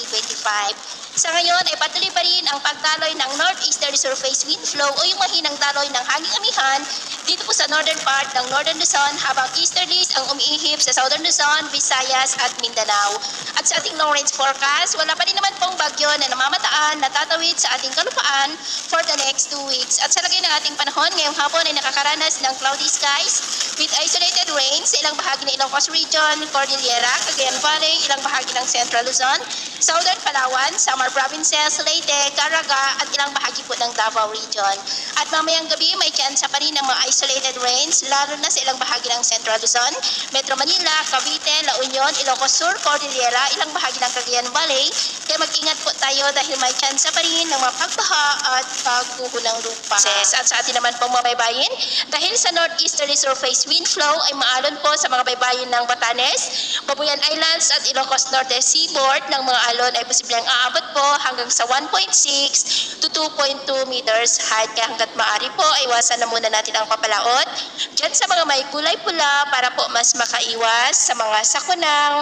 2025. Sa ngayon ay patuloy pa rin ang pagdaloy ng northeasterly surface wind flow o yung mahinang daloy ng hanging amihan dito po sa northern part ng northern Luzon habang easterlies ang umiihip sa southern Luzon, Visayas at Mindanao. At sa ating long range forecast, wala pa rin naman pong bagyo na namamataan na tatawid sa ating kalupaan for the next 2 weeks. At sa lagay ng ating panahon, ngayong hapon ay nakakaranas ng cloudy skies with isolated rain sa ilang bahagi ng Ilocos Region, Cordillera, Cagayan Valley, ilang bahagi ng Central Luzon, Southern Palawan, Samar Provinces, Leyte, Caraga at ilang bahagi po ng Davao Region. At mamayang gabi may tsansa pa rin ng mga isolated rains lalo na sa ilang bahagi ng Central Luzon, Metro Manila, Cavite, La Union, Ilocos Sur, Cordillera, ilang bahagi ng Cagayan Valley. Kaya mag-ingat po tayo dahil may tsansa pa rin ng mga pagbaha at pagguho ng lupa. At sa atin naman pong mga baybayin, dahil sa northeasterly surface wind flow ay maalon po sa mga baybayin ng Batanes, Babuyan Islands at Ilocos Norte Seaboard ng mga alon ay posibleng aabot po hanggang sa 1.6 to 2.2 meters height. Kaya hanggat maaari po, iwasan na muna natin ang papalaot dyan sa mga may kulay pula para po mas makaiwas sa mga sakunang